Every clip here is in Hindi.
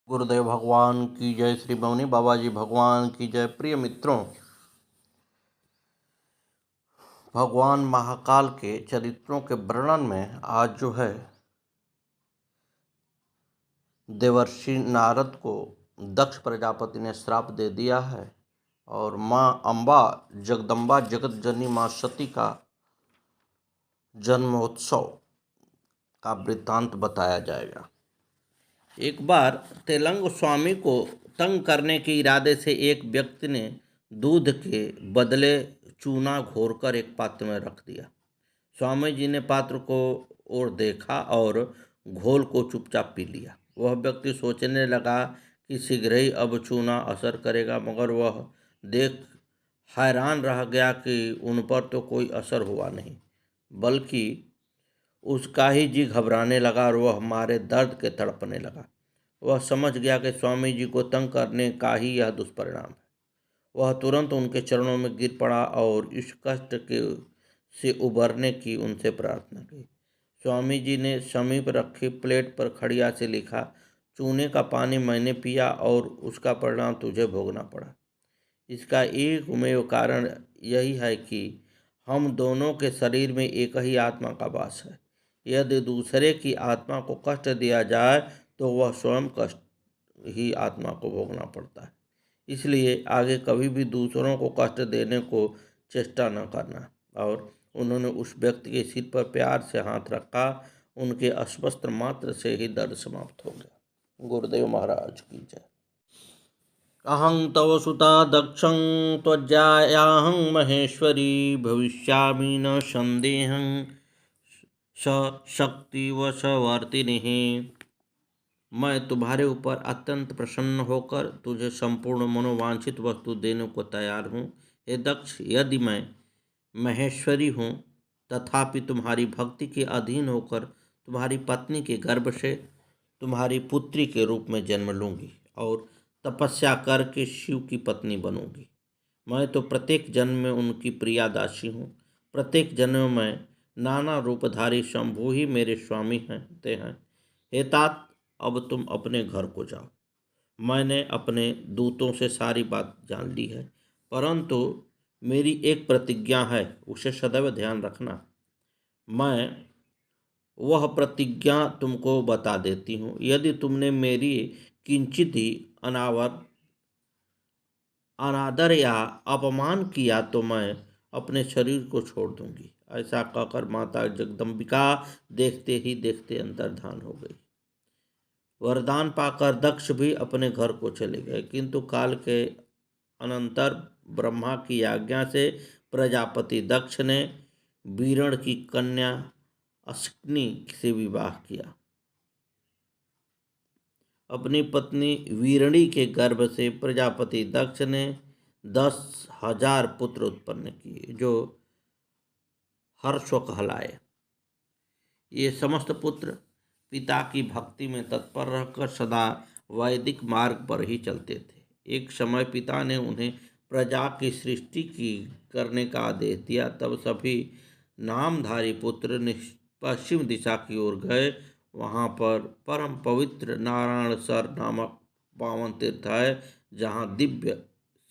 गुरुदेव भगवान की जय। श्री मौनी बाबा जी भगवान की जय। प्रिय मित्रों, भगवान महाकाल के चरित्रों के वर्णन में आज जो है देवर्षि नारद को दक्ष प्रजापति ने श्राप दे दिया है और माँ अम्बा जगदम्बा जगत जननी माँ सती का जन्मोत्सव का वृत्तांत बताया जाएगा। एक बार तेलंग स्वामी को तंग करने के इरादे से एक व्यक्ति ने दूध के बदले चूना घोरकर एक पात्र में रख दिया। स्वामी जी ने पात्र को ओर देखा और घोल को चुपचाप पी लिया। वह व्यक्ति सोचने लगा कि शीघ्र ही अब चूना असर करेगा, मगर वह देख हैरान रह गया कि उन पर तो कोई असर हुआ नहीं, बल्कि उसका ही जी घबराने लगा और वह हमारे दर्द के तड़पने लगा। वह समझ गया कि स्वामी जी को तंग करने का ही यह दुष्परिणाम है। वह तुरंत उनके चरणों में गिर पड़ा और इस कष्ट के से उबरने की उनसे प्रार्थना की। स्वामी जी ने समीप रखी प्लेट पर खड़िया से लिखा, चूने का पानी मैंने पिया और उसका परिणाम तुझे भोगना पड़ा। इसका एकमेव कारण यही है कि हम दोनों के शरीर में एक ही आत्मा का वास है। यदि दूसरे की आत्मा को कष्ट दिया जाए तो वह स्वयं कष्ट ही आत्मा को भोगना पड़ता है। इसलिए आगे कभी भी दूसरों को कष्ट देने को चेष्टा न करना। और उन्होंने उस व्यक्ति के सिर पर प्यार से हाथ रखा। उनके अस्वस्थ मात्र से ही दर्द समाप्त हो गया। गुरुदेव महाराज की जय। अहं तव सुता दक्षं त्वज्जायाहं महेश्वरी भविष्यामि न संदेहं शक्तिवशवर्तिनिः। मैं तुम्हारे ऊपर अत्यंत प्रसन्न होकर तुझे संपूर्ण मनोवांछित वस्तु देने को तैयार हूँ। हे दक्ष, यदि मैं महेश्वरी हूँ तथापि तुम्हारी भक्ति के अधीन होकर तुम्हारी पत्नी के गर्भ से तुम्हारी पुत्री के रूप में जन्म लूँगी और तपस्या करके शिव की पत्नी बनूंगी। मैं तो प्रत्येक जन्म में उनकी प्रिया दासी हूँ। प्रत्येक जन्म में नाना रूपधारी शंभु ही मेरे स्वामी हैं। हे तात, अब तुम अपने घर को जाओ। मैंने अपने दूतों से सारी बात जान ली है, परंतु मेरी एक प्रतिज्ञा है, उसे सदैव ध्यान रखना। मैं वह प्रतिज्ञा तुमको बता देती हूँ। यदि तुमने मेरी किंचित ही अनादर या अपमान किया तो मैं अपने शरीर को छोड़ दूंगी। ऐसा कहकर माता जगदम्बिका देखते ही देखते अंतर्धान हो गई। वरदान पाकर दक्ष भी अपने घर को चले गए, किंतु काल के अनंतर ब्रह्मा की आज्ञा से प्रजापति दक्ष ने वीरण की कन्या अश्विनी से विवाह किया। अपनी पत्नी वीरणी के गर्भ से प्रजापति दक्ष ने 10,000 पुत्र उत्पन्न किए, जो हर्ष कहलाए। ये समस्त पुत्र पिता की भक्ति में तत्पर रहकर सदा वैदिक मार्ग पर ही चलते थे। एक समय पिता ने उन्हें प्रजा की सृष्टि की करने का आदेश दिया। तब सभी नामधारी पुत्र पश्चिम दिशा की ओर गए। वहाँ पर परम पवित्र नारायण सर नामक पावन तीर्थ है, जहाँ दिव्य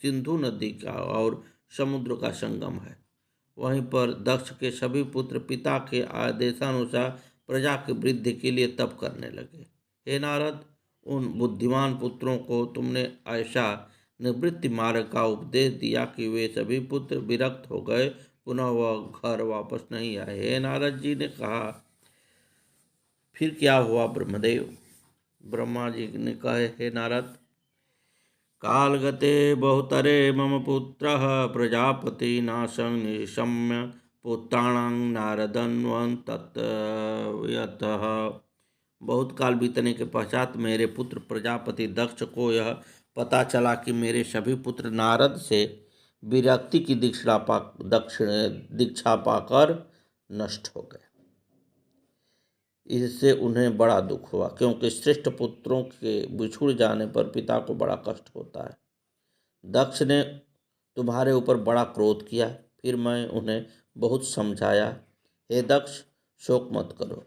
सिंधु नदी का और समुद्र का संगम है। वहीं पर दक्ष के सभी पुत्र पिता के आदेशानुसार प्रजा की वृद्धि के लिए तप करने लगे। हे नारद, उन बुद्धिमान पुत्रों को तुमने ऐसा निवृत्ति मार्ग का उपदेश दिया कि वे सभी पुत्र विरक्त हो गए, पुनः वह घर वापस नहीं आए। हे नारद जी ने कहा, फिर क्या हुआ ब्रह्मदेव? ब्रह्मा जी ने कहा, हे नारद, कालगते बहुतरे मम पुत्रः प्रजापति नाशं निशम्य पुत्राणां नारदन्वन् तत्व्यतः। बहुत काल बीतने के पश्चात मेरे पुत्र प्रजापति दक्ष को यह पता चला कि मेरे सभी पुत्र नारद से विरक्ति की दीक्षा पाकर नष्ट हो गए। इससे उन्हें बड़ा दुख हुआ, क्योंकि श्रेष्ठ पुत्रों के बिछुड़ जाने पर पिता को बड़ा कष्ट होता है। दक्ष ने तुम्हारे ऊपर बड़ा क्रोध किया, फिर मैं उन्हें बहुत समझाया। हे दक्ष, शोक मत करो,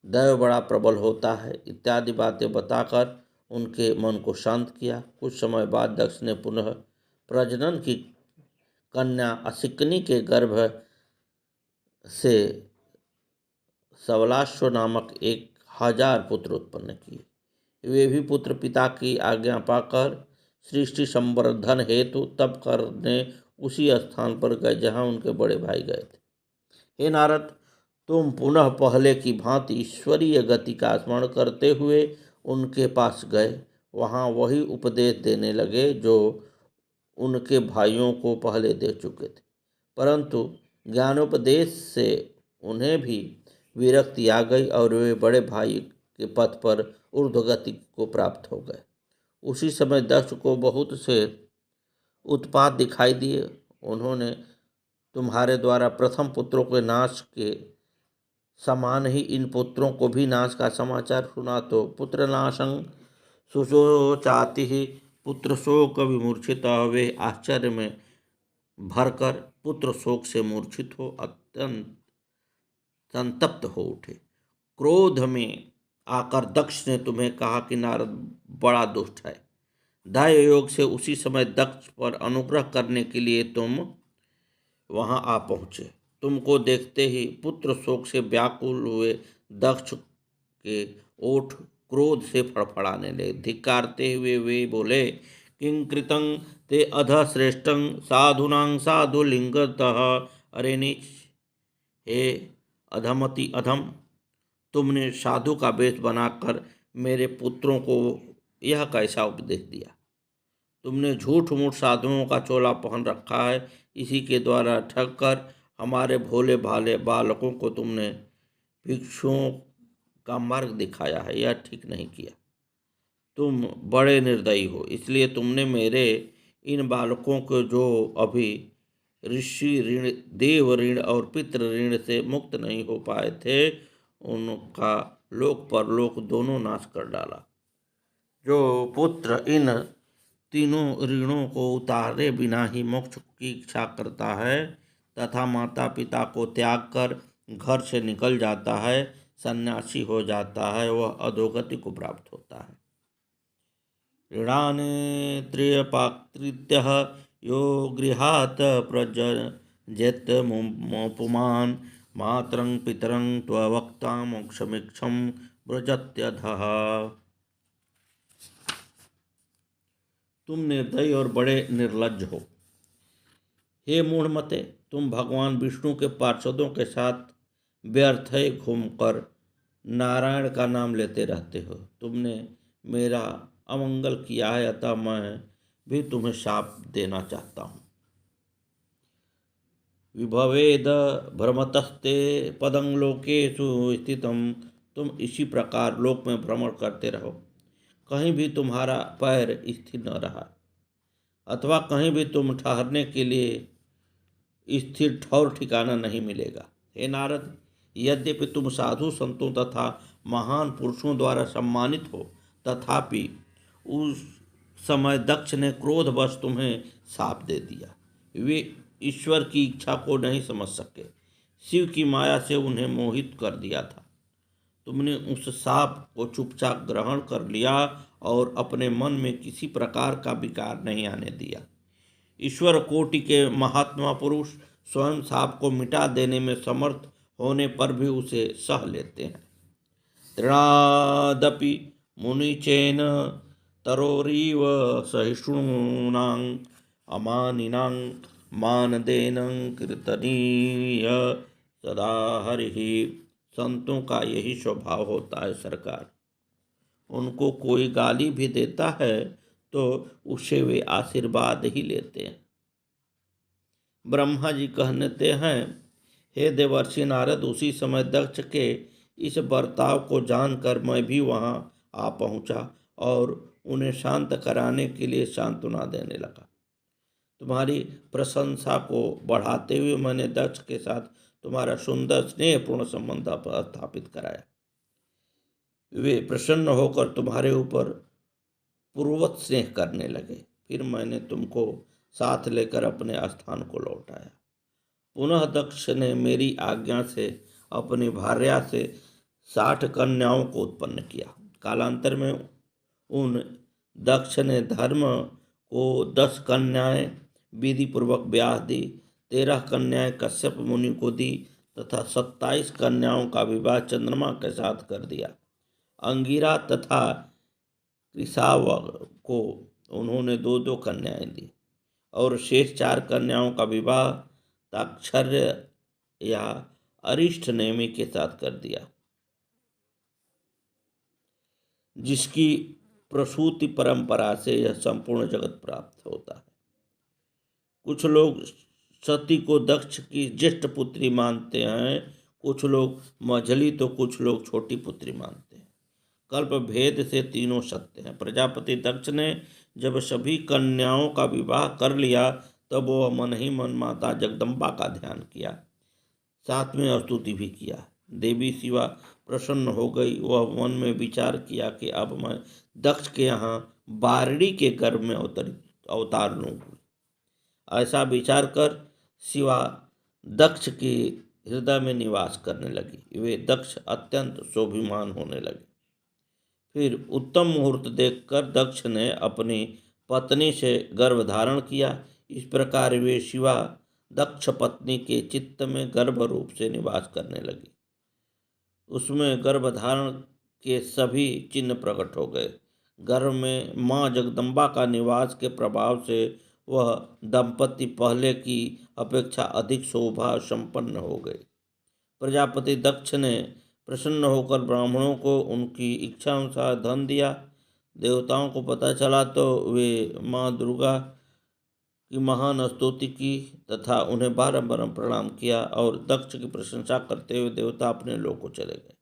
दैव बड़ा प्रबल होता है इत्यादि बातें बताकर उनके मन को शांत किया। कुछ समय बाद दक्ष ने पुनः प्रजनन की कन्या असिकनी के गर्भ से सवलाश्व नामक 1000 पुत्र उत्पन्न किए। वे भी पुत्र पिता की आज्ञा पाकर सृष्टि संवर्धन हेतु तप करने उसी स्थान पर गए जहाँ उनके बड़े भाई गए थे। हे नारद, तुम पुनः पहले की भांति ईश्वरीय गति का स्मरण करते हुए उनके पास गए। वहाँ वही उपदेश देने लगे जो उनके भाइयों को पहले दे चुके थे, परंतु ज्ञानोपदेश से उन्हें भी विरक्ति आ गई और वे बड़े भाई के पथ पर ऊर्ध्वगति को प्राप्त हो गए। उसी समय दक्ष को बहुत से उत्पात दिखाई दिए। उन्होंने तुम्हारे द्वारा प्रथम पुत्रों के नाश के समान ही इन पुत्रों को भी नाश का समाचार सुना तो पुत्र नाशं सुशोचाति ही पुत्र शोक विमूर्छित। वे आश्चर्य में भरकर पुत्र शोक से मूर्छित हो अत्यंत संतप्त हो उठे। क्रोध में आकर दक्ष ने तुम्हें कहा कि नारद बड़ा दुष्ट है। दैव योग से उसी समय दक्ष पर अनुग्रह करने के लिए तुम वहां आ पहुंचे। तुमको देखते ही पुत्र शोक से व्याकुल हुए दक्ष के ओठ क्रोध से फड़फड़ाने लगे। धिक्कारते हुए वे बोले, किं कृतं ते अध श्रेष्ठं साधुनां साधु लिंगतः। अरे नीच, हे अधमति अधम, तुमने साधु का वेश बनाकर मेरे पुत्रों को यह कैसा उपदेश दिया। तुमने झूठ मूठ साधुओं का चोला पहन रखा है। इसी के द्वारा ठग कर हमारे भोले भाले बालकों को तुमने भिक्षुओं का मार्ग दिखाया है। यह ठीक नहीं किया। तुम बड़े निर्दयी हो, इसलिए तुमने मेरे इन बालकों को जो अभी ऋषि ऋण, देव ऋण और पितृ ऋण से मुक्त नहीं हो पाए थे, उनका लोक परलोक दोनों नाश कर डाला। जो पुत्र इन तीनों ऋणों को उतारे बिना ही मोक्ष की इच्छा करता है तथा माता पिता को त्याग कर घर से निकल जाता है, सन्यासी हो जाता है, वह अधोगति को प्राप्त होता है। ऋणाने त्रियपाकृत्यः यो गृहात् प्रजयेत पुमान् मातरं पितरं त्ववक्ता मोक्षमीक्षं व्रजत्यधः। तुम निर्दयी और बड़े निर्लज्ज हो। हे मूढ़मते, तुम भगवान विष्णु के पार्षदों के साथ व्यर्थ घूमकर नारायण का नाम लेते रहते हो। तुमने मेरा अमंगल किया है, अतः मैं भी तुम्हें शाप देना चाहता हूँ। विभवेद भ्रमतस्ते पदं लोकेषु स्थितं। तुम इसी प्रकार लोक में भ्रमण करते रहो, कहीं भी तुम्हारा पैर स्थिर न रहा, अथवा कहीं भी तुम ठहरने के लिए स्थिर ठौर ठिकाना नहीं मिलेगा। हे नारद, यद्यपि तुम साधु संतों तथा महान पुरुषों द्वारा सम्मानित हो, तथापि उस समय दक्ष ने क्रोधवश तुम्हें शाप दे दिया। वे ईश्वर की इच्छा को नहीं समझ सके, शिव की माया से उन्हें मोहित कर दिया था। तुमने उस शाप को चुपचाप ग्रहण कर लिया और अपने मन में किसी प्रकार का विकार नहीं आने दिया। ईश्वर कोटि के महात्मा पुरुष स्वयं शाप को मिटा देने में समर्थ होने पर भी उसे सह लेते हैं। तृणादपि मुनिचेन तरोरीव सहिष्णूनां अमानिनां मानदेनं कीर्तनीय सदा हरिः। संतों का यही स्वभाव होता है सरकार। उनको कोई गाली भी देता है तो उससे वे आशीर्वाद ही लेते हैं। ब्रह्मा जी कहते हैं, हे देवर्षि नारद, उसी समय दक्ष के इस बर्ताव को जानकर मैं भी वहां आ पहुंचा और उन्हें शांत कराने के लिए सांत्वना देने लगा। तुम्हारी प्रशंसा को बढ़ाते हुए मैंने दक्ष के साथ तुम्हारा सुंदर स्नेहपूर्ण संबंध स्थापित कराया। वे प्रसन्न होकर तुम्हारे ऊपर पूर्ववत स्नेह करने लगे। फिर मैंने तुमको साथ लेकर अपने स्थान को लौटाया। पुनः दक्ष ने मेरी आज्ञा से अपनी भार्या से 60 कन्याओं को उत्पन्न किया। कालांतर में उन दक्ष ने धर्म को 10 कन्याएं विधि पूर्वक ब्याह दी, 13 कन्याएं कश्यप मुनि को दी तथा 27 कन्याओं का विवाह चंद्रमा के साथ कर दिया। अंगिरा तथा कृषाव को उन्होंने 2-2 कन्याएं दी और शेष 4 कन्याओं का विवाह ताक्षर्य या अरिष्ट नेमि के साथ कर दिया, जिसकी प्रसूति परंपरा से यह संपूर्ण जगत प्राप्त होता है। कुछ लोग सती को दक्ष की ज्येष्ठ पुत्री मानते हैं, कुछ लोग मझली तो कुछ लोग छोटी पुत्री मानते हैं। कल्प भेद से तीनों सत्य हैं। प्रजापति दक्ष ने जब सभी कन्याओं का विवाह कर लिया तब वह मन ही मन माता जगदम्बा का ध्यान किया, साथ में स्तुति भी किया। देवी शिवा प्रसन्न हो गई। वह मन में विचार किया कि अब मैं दक्ष के यहाँ बारड़ी के गर्भ में अवतार लूँगी। ऐसा विचार कर शिवा दक्ष के हृदय में निवास करने लगी। वे दक्ष अत्यंत शोभिमान होने लगे। फिर उत्तम मुहूर्त देखकर दक्ष ने अपनी पत्नी से गर्भ धारण किया। इस प्रकार वे शिवा दक्ष पत्नी के चित्त में गर्भ रूप से निवास करने लगी। उसमें गर्भधारण के सभी चिन्ह प्रकट हो गए। गर्भ में माँ जगदम्बा का निवास के प्रभाव से वह दंपति पहले की अपेक्षा अधिक शोभा संपन्न हो गए। प्रजापति दक्ष ने प्रसन्न होकर ब्राह्मणों को उनकी इच्छा अनुसार धन दिया। देवताओं को पता चला तो वे माँ दुर्गा की महान स्तुति की तथा उन्हें बारंबार प्रणाम किया और दक्ष की प्रशंसा करते हुए देवता अपने लोक को चले गए।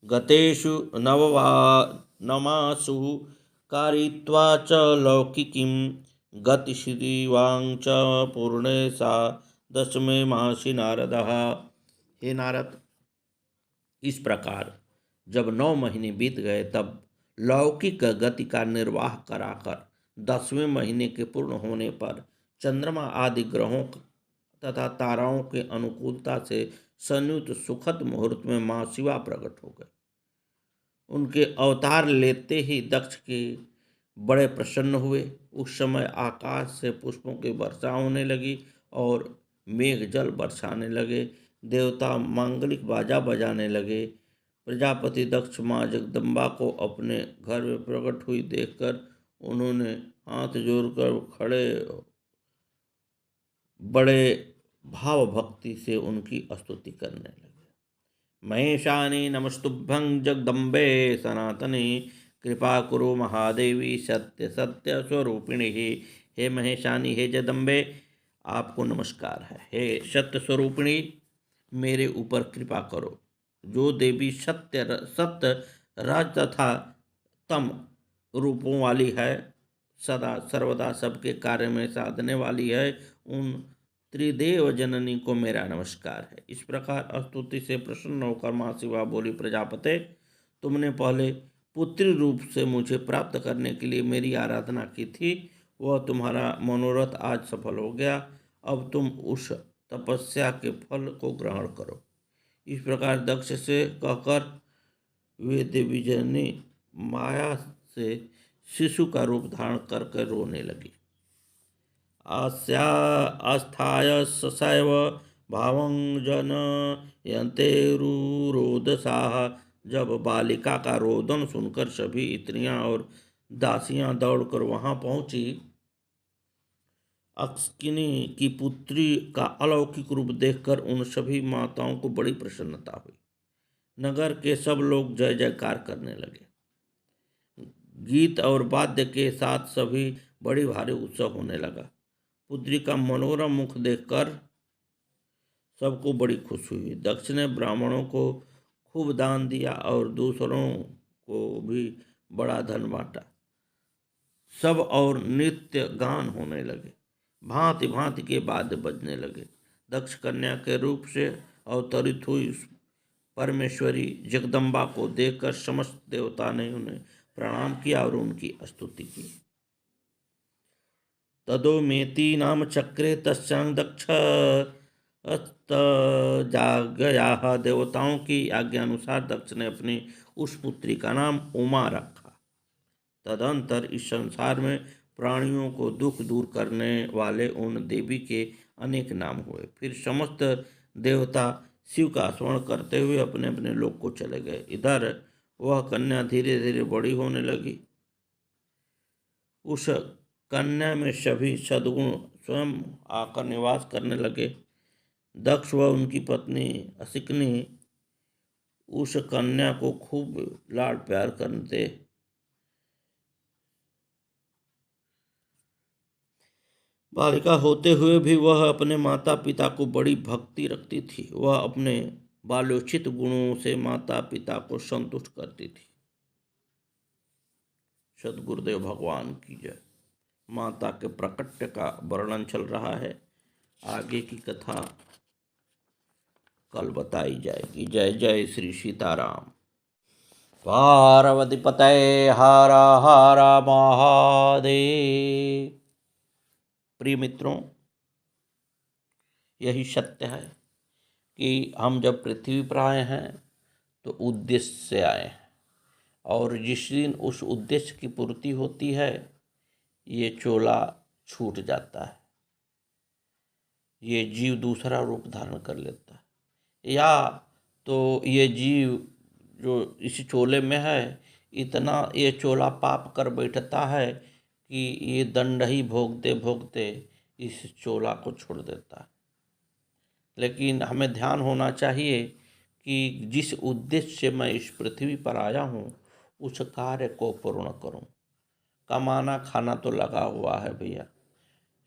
गतेषु नमासु कारयित्वा च लौकिकीं गतिशिवां च पूर्णे सा दशमे मासी नारदः। हे नारद, इस प्रकार जब 9 महीने बीत गए तब लौकिक गति का निर्वाह कराकर 10वें महीने के पूर्ण होने पर चंद्रमा आदि ग्रहों तथा ताराओं के अनुकूलता से संयुक्त सुखद मुहूर्त में माँ शिवा प्रकट हो गए। उनके अवतार लेते ही दक्ष के बड़े प्रसन्न हुए। उस समय आकाश से पुष्पों की वर्षा होने लगी और मेघ जल बरसाने लगे। देवता मांगलिक बाजा बजाने लगे। प्रजापति दक्ष माँ जगदम्बा को अपने घर में प्रकट हुई देखकर उन्होंने हाथ जोड़कर खड़े बड़े भाव भक्ति से उनकी स्तुति करने लगे। महेशानी नमस्तुभ्यं जगदम्बे सनातनी कृपा कुरु महादेवी सत्य सत्य स्वरूपिणी। हे महेशानी, हे जगदम्बे, आपको नमस्कार है। हे सत्य स्वरूपिणी, मेरे ऊपर कृपा करो। जो देवी सत्य रज तथा तम रूपों वाली है, सदा सर्वदा सबके कार्य में साधने वाली है, उन त्रिदेव जननी को मेरा नमस्कार है। इस प्रकार स्तुति से प्रसन्न होकर माँ शिवा बोली, प्रजापते, तुमने पहले पुत्री रूप से मुझे प्राप्त करने के लिए मेरी आराधना की थी, वह तुम्हारा मनोरथ आज सफल हो गया। अब तुम उस तपस्या के फल को ग्रहण करो। इस प्रकार दक्ष से कहकर वे देवी जननी माया से शिशु का रूप धारण करके रोने लगी। आस्थाय ससैव भावं जनयन्तेरुरोदसाः। जब बालिका का रोदन सुनकर सभी स्त्रियां और दासियां दौड़कर वहां पहुंची। अक्सकिनी की पुत्री का अलौकिक रूप देखकर उन सभी माताओं को बड़ी प्रसन्नता हुई। नगर के सब लोग जय जयकार करने लगे। गीत और वाद्य के साथ सभी बड़ी भारी उत्सव होने लगा। पुत्री का मनोरम मुख देखकर सबको बड़ी खुशी हुई। दक्ष ने ब्राह्मणों को खूब दान दिया और दूसरों को भी बड़ा धन बांटा। सब और नृत्य गान होने लगे। भांति भांति के वाद्य बजने लगे। दक्ष कन्या के रूप से अवतरित हुई परमेश्वरी जगदम्बा को देखकर समस्त देवता ने उन्हें प्रणाम किया और उनकी स्तुति की। तदोमेति नाम चक्रे तस्यां दक्ष जागया। देवताओं की आज्ञा अनुसार दक्ष ने अपनी उस पुत्री का नाम उमा रखा। तदंतर इस संसार में प्राणियों को दुख दूर करने वाले उन देवी के अनेक नाम हुए। फिर समस्त देवता शिव का स्मरण करते हुए अपने अपने लोक को चले गए। इधर वह कन्या धीरे धीरे बड़ी होने लगी। उस कन्या में सभी सद्गुण स्वयं आकर निवास करने लगे। दक्ष व उनकी पत्नी असिकनी उस कन्या को खूब लाड प्यार करते। बालिका होते हुए भी वह अपने माता पिता को बड़ी भक्ति रखती थी। वह अपने बालोचित गुणों से माता पिता को संतुष्ट करती थी। सद्गुरुदेव भगवान की जय। माता के प्रकट्य का वर्णन चल रहा है। आगे की कथा कल बताई जाएगी। जय जय श्री सीताराम। पार्वती पतये हर हर महादेव। प्रिय मित्रों, यही सत्य है कि हम जब पृथ्वी पर आए हैं तो उद्देश्य से आए हैं, और जिस दिन उस उद्देश्य की पूर्ति होती है ये चोला छूट जाता है, ये जीव दूसरा रूप धारण कर लेता है, या तो ये जीव जो इस चोले में है इतना ये चोला पाप कर बैठता है कि ये दंड ही भोगते भोगते इस चोला को छोड़ देता है। लेकिन हमें ध्यान होना चाहिए कि जिस उद्देश्य से मैं इस पृथ्वी पर आया हूँ उस कार्य को पूर्ण करूँ। कमाना खाना तो लगा हुआ है भैया।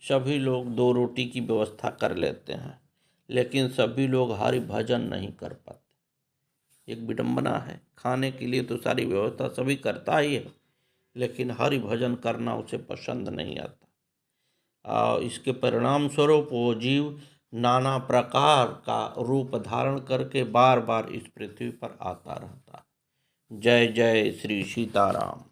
सभी लोग 2 रोटी की व्यवस्था कर लेते हैं, लेकिन सभी लोग हरि भजन नहीं कर पाते। एक विडंबना है। खाने के लिए तो सारी व्यवस्था सभी करता ही है, लेकिन हरि भजन करना उसे पसंद नहीं आता। इसके परिणाम स्वरूप वो जीव नाना प्रकार का रूप धारण करके बार बार इस पृथ्वी पर आता रहता है। जय जय श्री सीताराम।